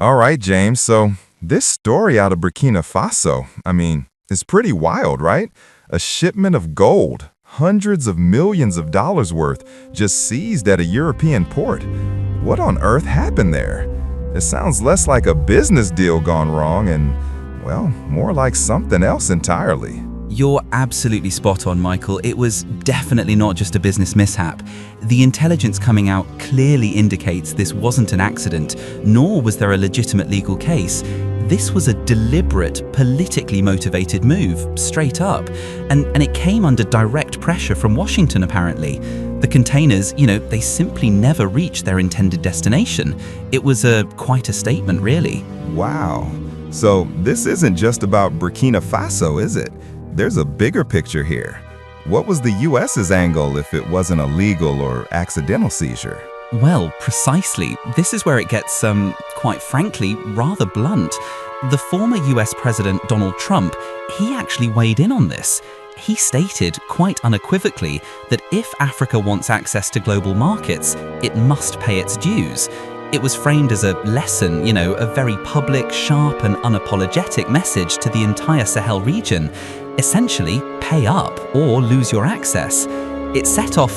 All right, James. So this story out of Burkina Faso, is pretty wild, right? A shipment of gold, hundreds of millions of dollars worth, just seized at a European port. What on earth happened there? It sounds less like a business deal gone wrong and, well, more like something else entirely. You're absolutely spot on, Michael. It was definitely not just a business mishap. The intelligence coming out clearly indicates this wasn't an accident, nor was there a legitimate legal case. This was a deliberate, politically motivated move, straight up. And it came under direct pressure from Washington, apparently. The containers, they simply never reached their intended destination. It was quite a statement, really. Wow. So this isn't just about Burkina Faso, is it? There's a bigger picture here. What was the US's angle if it wasn't a legal or accidental seizure? Well, precisely. This is where it gets, quite frankly, rather blunt. The former US President Donald Trump, he actually weighed in on this. He stated quite unequivocally that if Africa wants access to global markets, it must pay its dues. It was framed as a lesson, a very public, sharp and unapologetic message to the entire Sahel region. Essentially, pay up or lose your access. It set off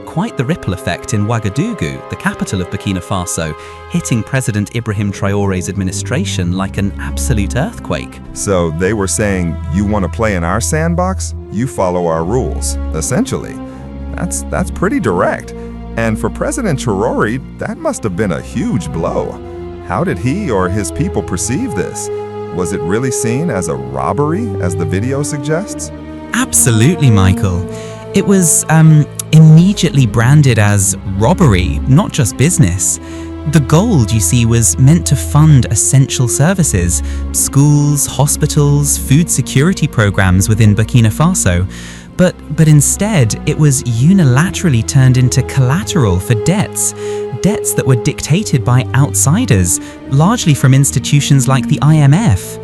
quite the ripple effect in Ouagadougou, the capital of Burkina Faso, hitting President Ibrahim Traore's administration like an absolute earthquake. So they were saying, you want to play in our sandbox? You follow our rules, essentially. That's pretty direct. And for President Traore, that must have been a huge blow. How did he or his people perceive this? Was it really seen as a robbery, as the video suggests? Absolutely, Michael. It was immediately branded as robbery, not just business. The gold, you see, was meant to fund essential services, schools, hospitals, food security programs within Burkina Faso. But instead, it was unilaterally turned into collateral for debts that were dictated by outsiders, largely from institutions like the IMF.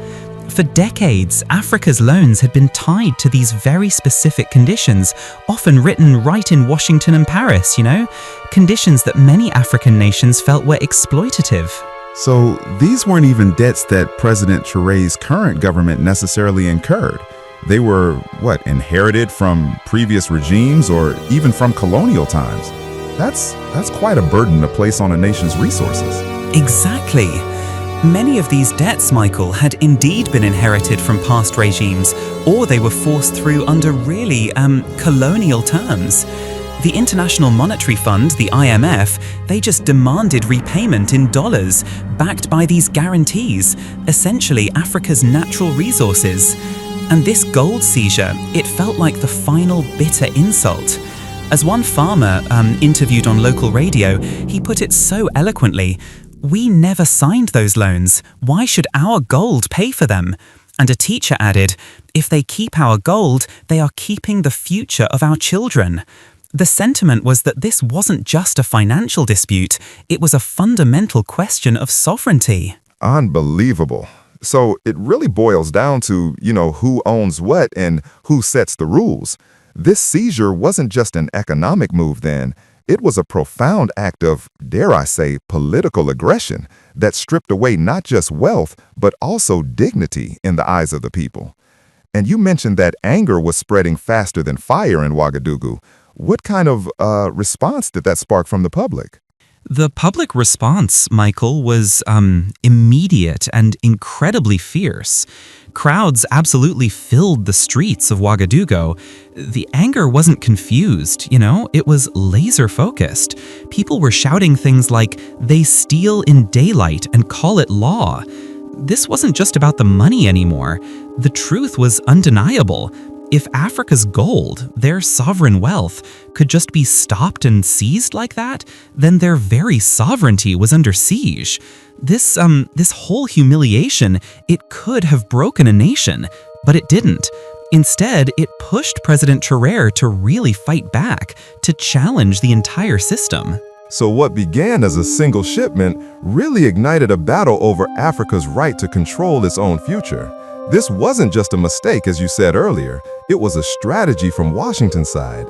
For decades, Africa's loans had been tied to these very specific conditions, often written right in Washington and Paris, conditions that many African nations felt were exploitative. So these weren't even debts that President Traore's current government necessarily incurred. They were, inherited from previous regimes or even from colonial times. That's quite a burden to place on a nation's resources. Exactly. Many of these debts, Michael, had indeed been inherited from past regimes, or they were forced through under really colonial terms. The International Monetary Fund, the IMF, they just demanded repayment in dollars, backed by these guarantees, essentially Africa's natural resources. And this gold seizure, it felt like the final bitter insult. As one farmer interviewed on local radio, he put it so eloquently, "We never signed those loans. Why should our gold pay for them?" And a teacher added, "If they keep our gold, they are keeping the future of our children." The sentiment was that this wasn't just a financial dispute, it was a fundamental question of sovereignty. Unbelievable. So it really boils down to, who owns what and who sets the rules. This seizure wasn't just an economic move then. It was a profound act of, dare I say, political aggression that stripped away not just wealth, but also dignity in the eyes of the people. And you mentioned that anger was spreading faster than fire in Ouagadougou. What kind of response did that spark from the public? The public response, Michael, was immediate and incredibly fierce. Crowds absolutely filled the streets of Ouagadougou. The anger wasn't confused, it was laser-focused. People were shouting things like, "They steal in daylight and call it law." This wasn't just about the money anymore. The truth was undeniable. If Africa's gold, their sovereign wealth, could just be stopped and seized like that, then their very sovereignty was under siege. This whole humiliation, it could have broken a nation, but it didn't. Instead, it pushed President Traore to really fight back, to challenge the entire system. So what began as a single shipment really ignited a battle over Africa's right to control its own future. This wasn't just a mistake, as you said earlier. It was a strategy from Washington's side.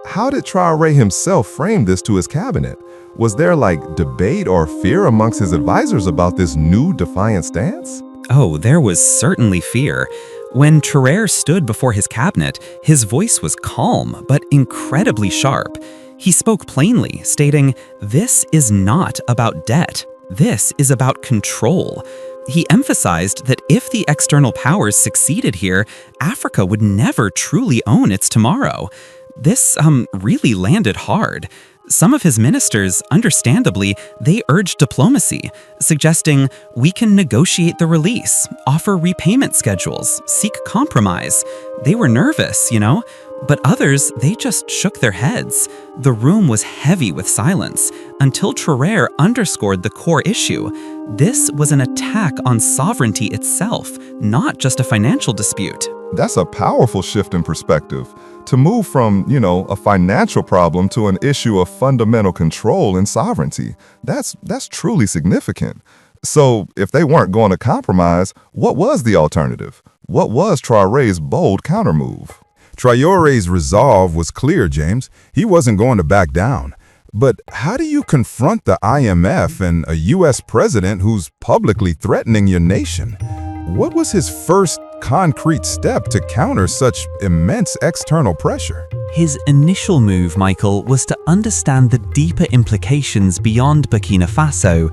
how did Traoré himself frame this to his cabinet? Was there debate or fear amongst his advisors about this new defiant stance? Oh, there was certainly fear. When Traoré stood before his cabinet, his voice was calm but incredibly sharp. He spoke plainly, stating, "This is not about debt. This is about control." He emphasized that if the external powers succeeded here, Africa would never truly own its tomorrow. This really landed hard. Some of his ministers, understandably, they urged diplomacy, suggesting we can negotiate the release, offer repayment schedules, seek compromise. They were nervous, but others, they just shook their heads. The room was heavy with silence until Traoré underscored the core issue. This was an attack on sovereignty itself, not just a financial dispute. That's a powerful shift in perspective. To move from, a financial problem to an issue of fundamental control and sovereignty. That's truly significant. So, if they weren't going to compromise, what was the alternative? What was Traoré's bold countermove? Traoré's resolve was clear, James. He wasn't going to back down. But how do you confront the IMF and a U.S. president who's publicly threatening your nation? What was his first concrete step to counter such immense external pressure? His initial move, Michael, was to understand the deeper implications beyond Burkina Faso.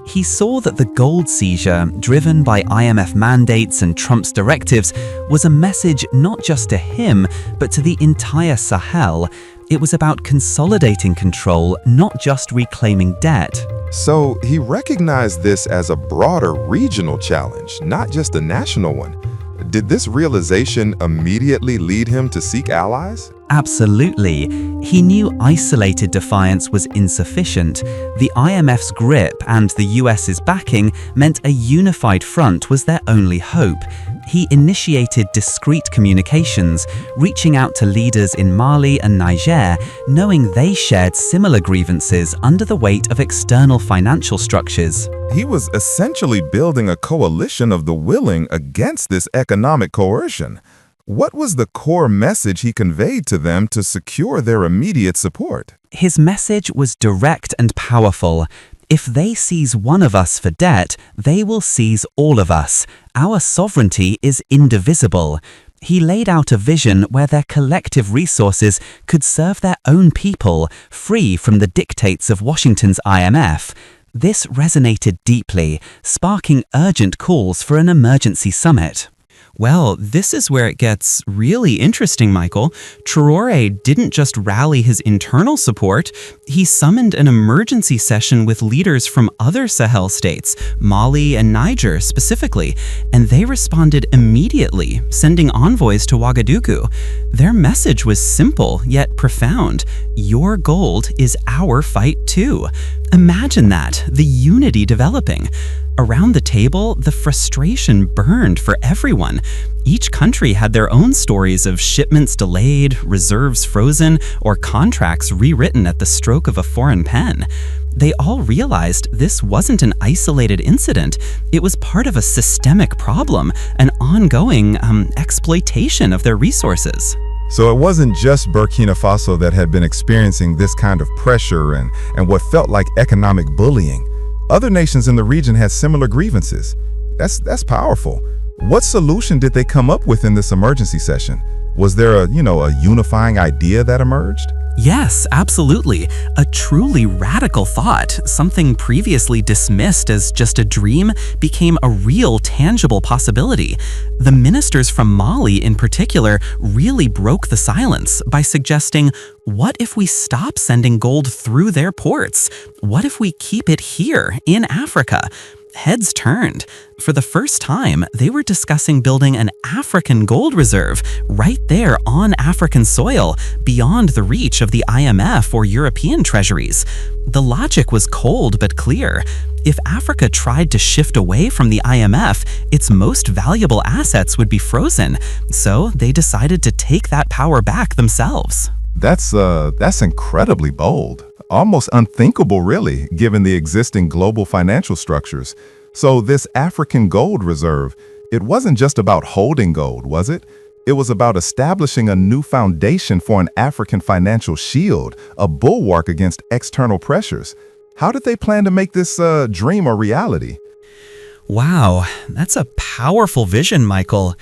He saw that the gold seizure, driven by IMF mandates and Trump's directives, was a message not just to him, but to the entire Sahel. It was about consolidating control, not just reclaiming debt. So he recognized this as a broader regional challenge, not just a national one. Did this realization immediately lead him to seek allies? Absolutely. He knew isolated defiance was insufficient. The IMF's grip and the US's backing meant a unified front was their only hope. He initiated discreet communications, reaching out to leaders in Mali and Niger, knowing they shared similar grievances under the weight of external financial structures. He was essentially building a coalition of the willing against this economic coercion. What was the core message he conveyed to them to secure their immediate support? His message was direct and powerful. If they seize one of us for debt, they will seize all of us. Our sovereignty is indivisible. He laid out a vision where their collective resources could serve their own people, free from the dictates of Washington's IMF. This resonated deeply, sparking urgent calls for an emergency summit. Well, this is where it gets really interesting, Michael. Traoré didn't just rally his internal support, he summoned an emergency session with leaders from other Sahel states, Mali and Niger specifically, and they responded immediately, sending envoys to Ouagadougou. Their message was simple yet profound. Your gold is our fight too. Imagine that, the unity developing. Around the table, the frustration burned for everyone. Each country had their own stories of shipments delayed, reserves frozen, or contracts rewritten at the stroke of a foreign pen. They all realized this wasn't an isolated incident. It was part of a systemic problem, an ongoing exploitation of their resources. So it wasn't just Burkina Faso that had been experiencing this kind of pressure and what felt like economic bullying. Other nations in the region had similar grievances. That's powerful. What solution did they come up with in this emergency session? Was there a unifying idea that emerged? Yes, absolutely. A truly radical thought, something previously dismissed as just a dream, became a real, tangible possibility. The ministers from Mali, in particular, really broke the silence by suggesting, what if we stop sending gold through their ports? What if we keep it here, in Africa? Heads turned. For the first time, they were discussing building an African gold reserve right there on African soil, beyond the reach of the IMF or European treasuries. The logic was cold but clear. If Africa tried to shift away from the IMF, its most valuable assets would be frozen. So they decided to take that power back themselves. That's incredibly bold. Almost unthinkable, really, given the existing global financial structures. So this African gold reserve, it wasn't just about holding gold, was it? It was about establishing a new foundation for an African financial shield, a bulwark against external pressures. How did they plan to make this dream a reality? Wow, that's a powerful vision, Michael.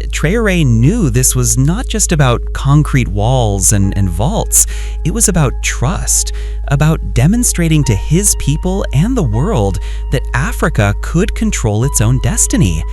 Traoré knew this was not just about concrete walls and vaults. It was about trust, about demonstrating to his people and the world that Africa could control its own destiny.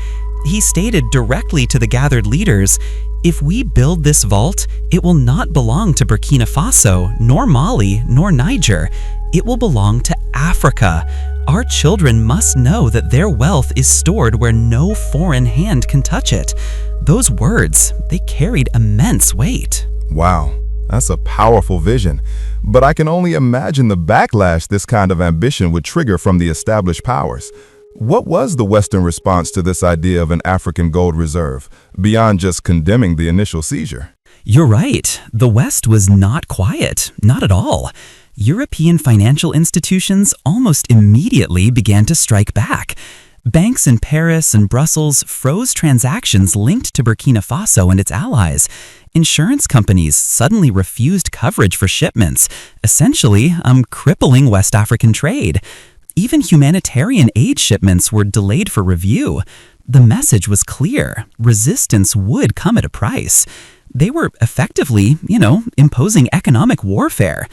He stated directly to the gathered leaders, "If we build this vault, it will not belong to Burkina Faso, nor Mali, nor Niger. It will belong to Africa. Our children must know that their wealth is stored where no foreign hand can touch it." Those words, they carried immense weight. Wow, that's a powerful vision. But I can only imagine the backlash this kind of ambition would trigger from the established powers. What was the Western response to this idea of an African gold reserve, beyond just condemning the initial seizure? You're right. The West was not quiet, not at all. European financial institutions almost immediately began to strike back. Banks in Paris and Brussels froze transactions linked to Burkina Faso and its allies. Insurance companies suddenly refused coverage for shipments, essentially crippling West African trade. Even humanitarian aid shipments were delayed for review. The message was clear: resistance would come at a price. They were effectively, imposing economic warfare.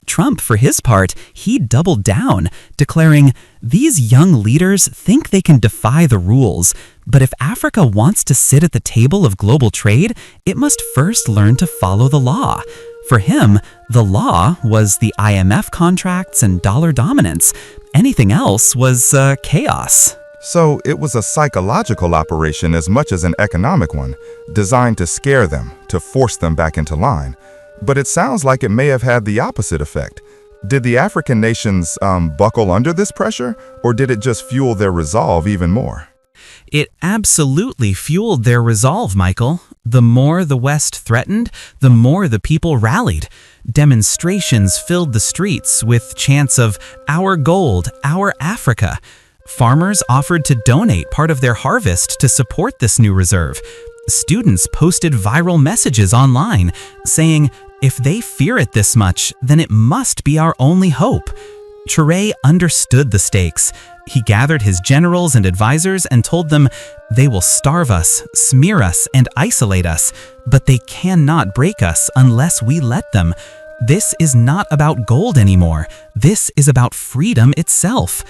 Trump, for his part, he doubled down, declaring, "These young leaders think they can defy the rules, but if Africa wants to sit at the table of global trade, it must first learn to follow the law." For him, the law was the IMF contracts and dollar dominance. Anything else was chaos. So it was a psychological operation as much as an economic one, designed to scare them, to force them back into line. But it sounds like it may have had the opposite effect. Did the African nations buckle under this pressure, or did it just fuel their resolve even more? It absolutely fueled their resolve, Michael. The more the West threatened, the more the people rallied. Demonstrations filled the streets with chants of "Our gold, our Africa." Farmers offered to donate part of their harvest to support this new reserve. Students posted viral messages online saying, "If they fear it this much, then it must be our only hope." Traoré understood the stakes. He gathered his generals and advisors and told them, "They will starve us, smear us, and isolate us, but they cannot break us unless we let them. This is not about gold anymore. This is about freedom itself."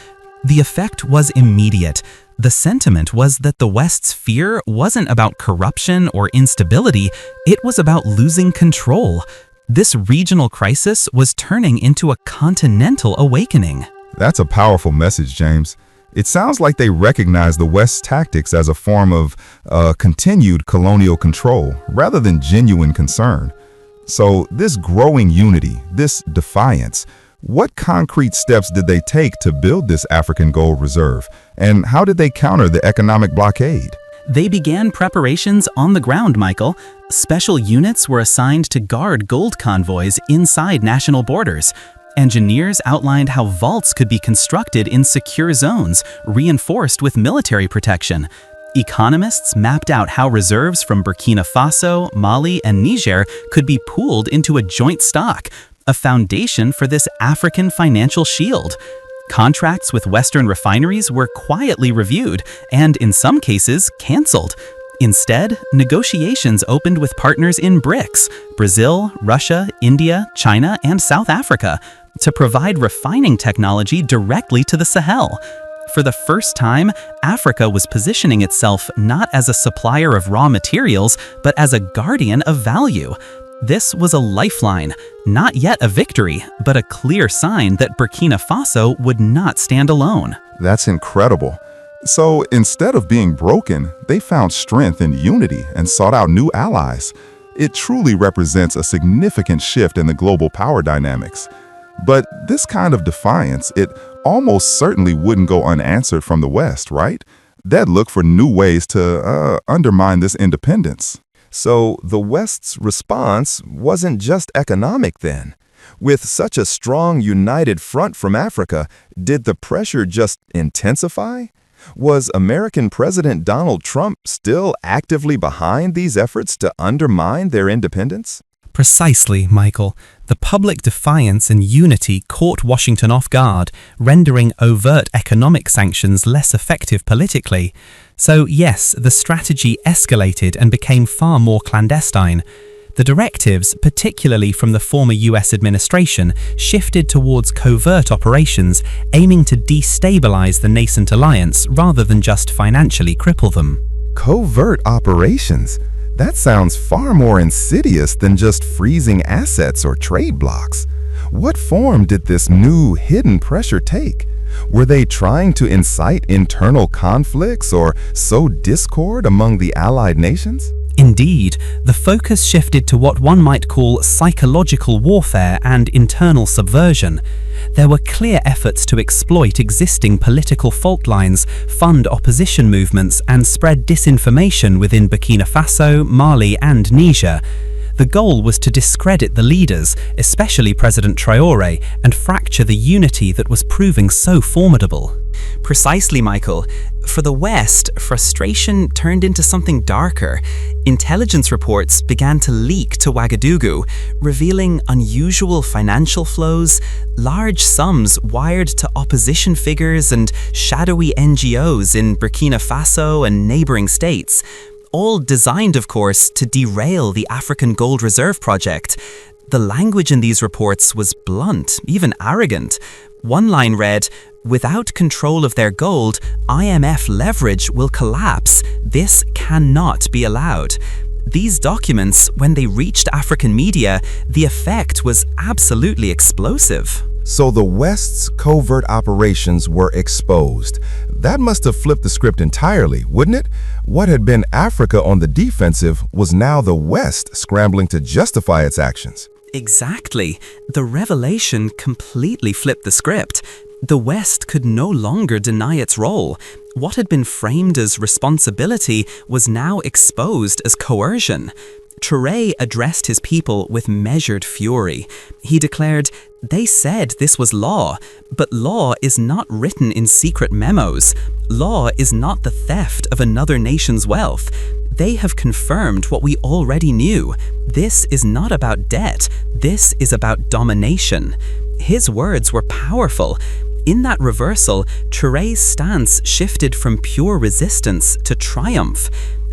The effect was immediate. The sentiment was that the West's fear wasn't about corruption or instability, it was about losing control. This regional crisis was turning into a continental awakening. That's a powerful message, James. It sounds like they recognize the West's tactics as a form of continued colonial control rather than genuine concern. So this growing unity, this defiance, what concrete steps did they take to build this African gold reserve? And how did they counter the economic blockade? They began preparations on the ground, Michael. Special units were assigned to guard gold convoys inside national borders. Engineers outlined how vaults could be constructed in secure zones, reinforced with military protection. Economists mapped out how reserves from Burkina Faso, Mali, and Niger could be pooled into a joint stock, a foundation for this African financial shield. Contracts with Western refineries were quietly reviewed and, in some cases, canceled. Instead, negotiations opened with partners in BRICS, Brazil, Russia, India, China, and South Africa, to provide refining technology directly to the Sahel. For the first time, Africa was positioning itself not as a supplier of raw materials, but as a guardian of value. This was a lifeline, not yet a victory, but a clear sign that Burkina Faso would not stand alone. That's incredible. So instead of being broken, they found strength in unity and sought out new allies. It truly represents a significant shift in the global power dynamics. But this kind of defiance, it almost certainly wouldn't go unanswered from the West, right? They'd look for new ways to undermine this independence. So the West's response wasn't just economic then. With such a strong united front from Africa, did the pressure just intensify? Was American President Donald Trump still actively behind these efforts to undermine their independence? Precisely, Michael. The public defiance and unity caught Washington off guard, rendering overt economic sanctions less effective politically. So yes, the strategy escalated and became far more clandestine. The directives, particularly from the former US administration, shifted towards covert operations, aiming to destabilize the nascent alliance rather than just financially cripple them. Covert operations? That sounds far more insidious than just freezing assets or trade blocks. What form did this new hidden pressure take? Were they trying to incite internal conflicts or sow discord among the allied nations? Indeed, the focus shifted to what one might call psychological warfare and internal subversion. There were clear efforts to exploit existing political fault lines, fund opposition movements, and spread disinformation within Burkina Faso, Mali, and Niger. The goal was to discredit the leaders, especially President Traoré, and fracture the unity that was proving so formidable. Precisely, Michael. For the West, frustration turned into something darker. Intelligence reports began to leak to Ouagadougou, revealing unusual financial flows, large sums wired to opposition figures and shadowy NGOs in Burkina Faso and neighboring states. All designed, of course, to derail the African Gold Reserve project. The language in these reports was blunt, even arrogant. One line read, "Without control of their gold, IMF leverage will collapse. This cannot be allowed." These documents, when they reached African media, the effect was absolutely explosive. So the West's covert operations were exposed. That must have flipped the script entirely, wouldn't it? What had been Africa on the defensive was now the West scrambling to justify its actions. Exactly. The revelation completely flipped the script. The West could no longer deny its role. What had been framed as responsibility was now exposed as coercion. Traoré addressed his people with measured fury. He declared, "They said this was law, but law is not written in secret memos. Law is not the theft of another nation's wealth. They have confirmed what we already knew. This is not about debt. This is about domination." His words were powerful. In that reversal, Traoré's stance shifted from pure resistance to triumph.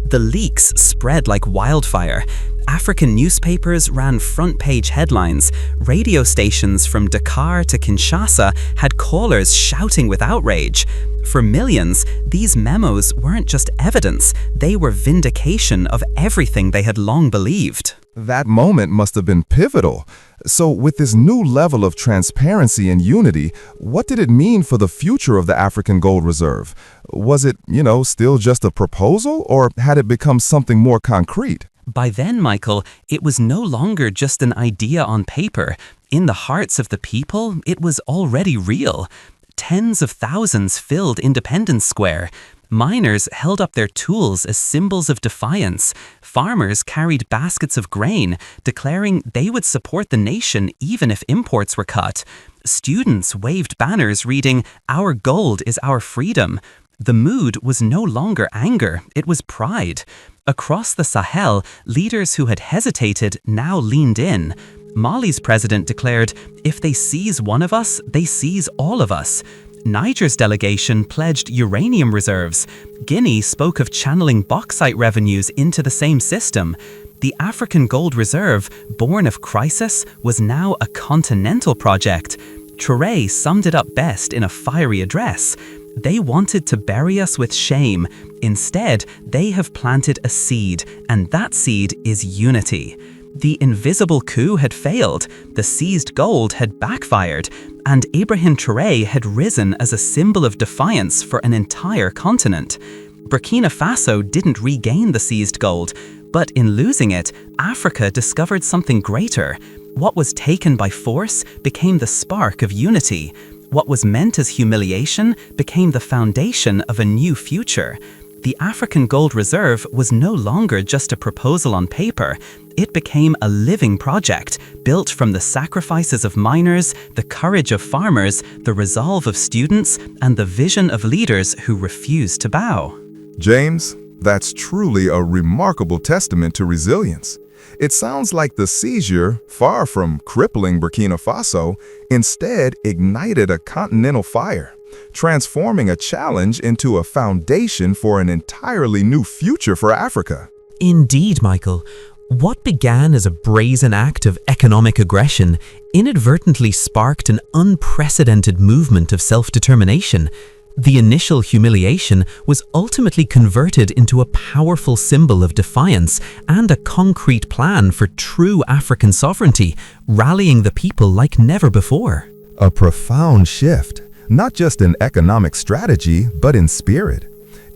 The leaks spread like wildfire. African newspapers ran front-page headlines. Radio stations from Dakar to Kinshasa had callers shouting with outrage. For millions, these memos weren't just evidence, they were vindication of everything they had long believed. That moment must have been pivotal. So with this new level of transparency and unity, what did it mean for the future of the African Gold Reserve? Was it, still just a proposal, or had it become something more concrete? By then, Michael, it was no longer just an idea on paper. In the hearts of the people, it was already real. Tens of thousands filled Independence Square. Miners held up their tools as symbols of defiance. Farmers carried baskets of grain, declaring they would support the nation even if imports were cut. Students waved banners reading, "Our gold is our freedom." The mood was no longer anger, it was pride. Across the Sahel, leaders who had hesitated now leaned in. Mali's president declared, "If they seize one of us, they seize all of us." Niger's delegation pledged uranium reserves. Guinea spoke of channeling bauxite revenues into the same system. The African Gold Reserve, born of crisis, was now a continental project. Traoré summed it up best in a fiery address. "They wanted to bury us with shame. Instead, they have planted a seed, and that seed is unity." The invisible coup had failed, the seized gold had backfired, and Ibrahim Traoré had risen as a symbol of defiance for an entire continent. Burkina Faso didn't regain the seized gold, but in losing it, Africa discovered something greater. What was taken by force became the spark of unity. What was meant as humiliation became the foundation of a new future. The African Gold Reserve was no longer just a proposal on paper. It became a living project, built from the sacrifices of miners, the courage of farmers, the resolve of students, and the vision of leaders who refused to bow. James, that's truly a remarkable testament to resilience. It sounds like the seizure, far from crippling Burkina Faso, instead ignited a continental fire, transforming a challenge into a foundation for an entirely new future for Africa. Indeed, Michael. What began as a brazen act of economic aggression inadvertently sparked an unprecedented movement of self-determination. The initial humiliation was ultimately converted into a powerful symbol of defiance and a concrete plan for true African sovereignty, rallying the people like never before. A profound shift, not just in economic strategy, but in spirit.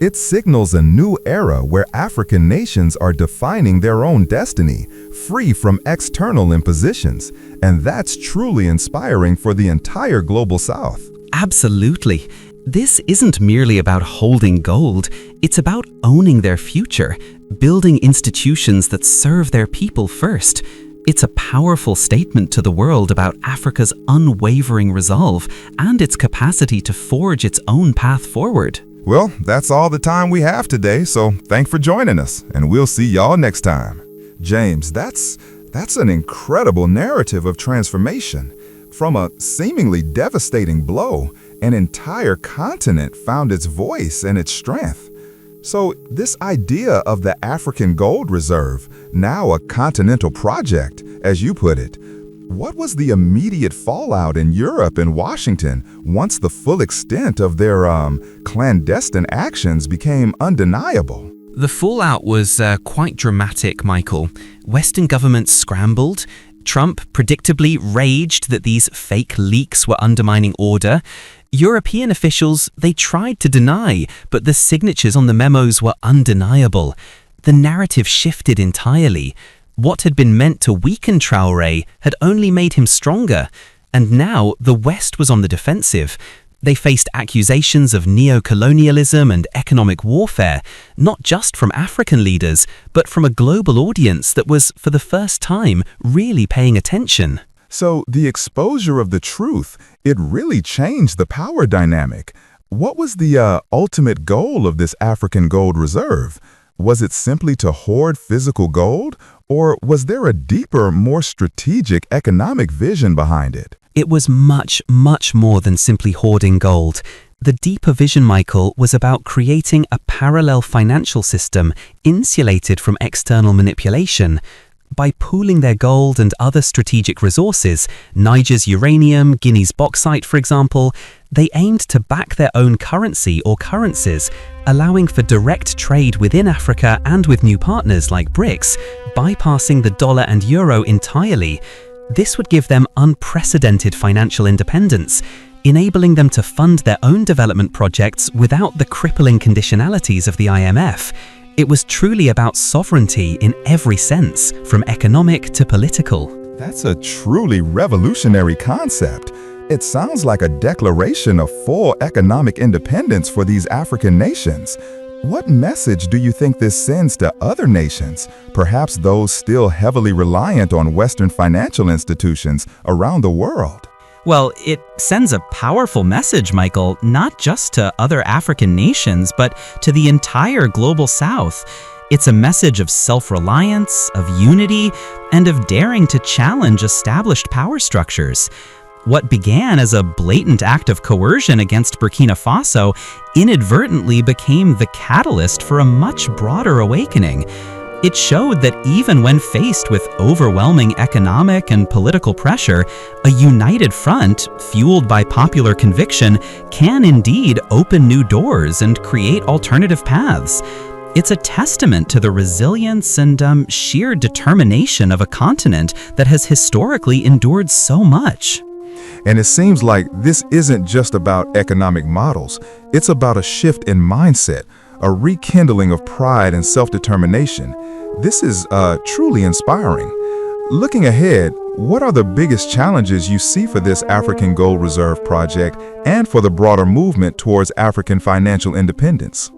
It signals a new era where African nations are defining their own destiny, free from external impositions, and that's truly inspiring for the entire global South. Absolutely. This isn't merely about holding gold, it's about owning their future, building institutions that serve their people first. It's a powerful statement to the world about Africa's unwavering resolve and its capacity to forge its own path forward. Well, that's all the time we have today, so thanks for joining us, and we'll see y'all next time. James, that's an incredible narrative of transformation. From a seemingly devastating blow, an entire continent found its voice and its strength. So this idea of the African Gold Reserve, now a continental project, as you put it, what was the immediate fallout in Europe and Washington once the full extent of their clandestine actions became undeniable? The fallout was quite dramatic, Michael. Western governments scrambled. Trump predictably raged that these fake leaks were undermining order. European officials, they tried to deny, but the signatures on the memos were undeniable. The narrative shifted entirely. What had been meant to weaken Traoré had only made him stronger. And now the West was on the defensive. They faced accusations of neo-colonialism and economic warfare, not just from African leaders, but from a global audience that was, for the first time, really paying attention. So the exposure of the truth, it really changed the power dynamic. What was the ultimate goal of this African Gold Reserve? Was it simply to hoard physical gold, or was there a deeper, more strategic economic vision behind it? It was much, much more than simply hoarding gold. The deeper vision, Michael, was about creating a parallel financial system insulated from external manipulation. By pooling their gold and other strategic resources, Niger's uranium, Guinea's bauxite, for example, they aimed to back their own currency or currencies, allowing for direct trade within Africa and with new partners like BRICS, bypassing the dollar and euro entirely. This would give them unprecedented financial independence, enabling them to fund their own development projects without the crippling conditionalities of the IMF. It was truly about sovereignty in every sense, from economic to political. That's a truly revolutionary concept. It sounds like a declaration of full economic independence for these African nations. What message do you think this sends to other nations, perhaps those still heavily reliant on Western financial institutions around the world? Well, it sends a powerful message, Michael, not just to other African nations, but to the entire global South. It's a message of self-reliance, of unity, and of daring to challenge established power structures. What began as a blatant act of coercion against Burkina Faso inadvertently became the catalyst for a much broader awakening. It showed that even when faced with overwhelming economic and political pressure, a united front, fueled by popular conviction, can indeed open new doors and create alternative paths. It's a testament to the resilience and sheer determination of a continent that has historically endured so much. And it seems like this isn't just about economic models. It's about a shift in mindset, a rekindling of pride and self-determination. This is truly inspiring. Looking ahead, what are the biggest challenges you see for this African Gold Reserve project and for the broader movement towards African financial independence?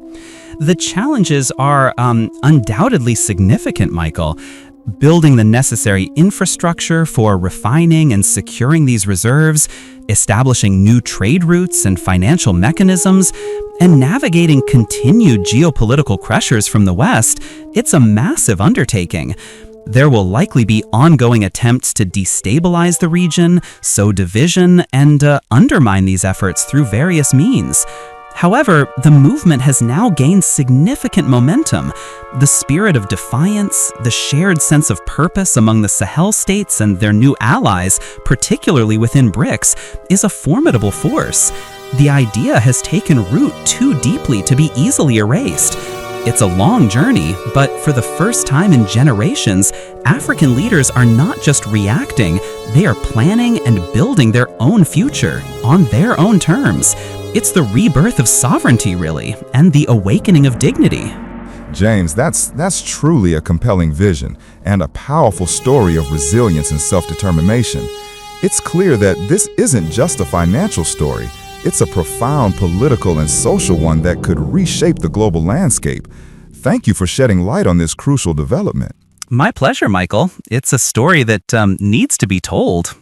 The challenges are undoubtedly significant, Michael. Building the necessary infrastructure for refining and securing these reserves, establishing new trade routes and financial mechanisms, and navigating continued geopolitical pressures from the West, it's a massive undertaking. There will likely be ongoing attempts to destabilize the region, sow division, and undermine these efforts through various means. However, the movement has now gained significant momentum. The spirit of defiance, the shared sense of purpose among the Sahel states and their new allies, particularly within BRICS, is a formidable force. The idea has taken root too deeply to be easily erased. It's a long journey, but for the first time in generations, African leaders are not just reacting, they are planning and building their own future on their own terms. It's the rebirth of sovereignty, really, and the awakening of dignity. James, that's truly a compelling vision and a powerful story of resilience and self-determination. It's clear that this isn't just a financial story. It's a profound political and social one that could reshape the global landscape. Thank you for shedding light on this crucial development. My pleasure, Michael. It's a story that needs to be told.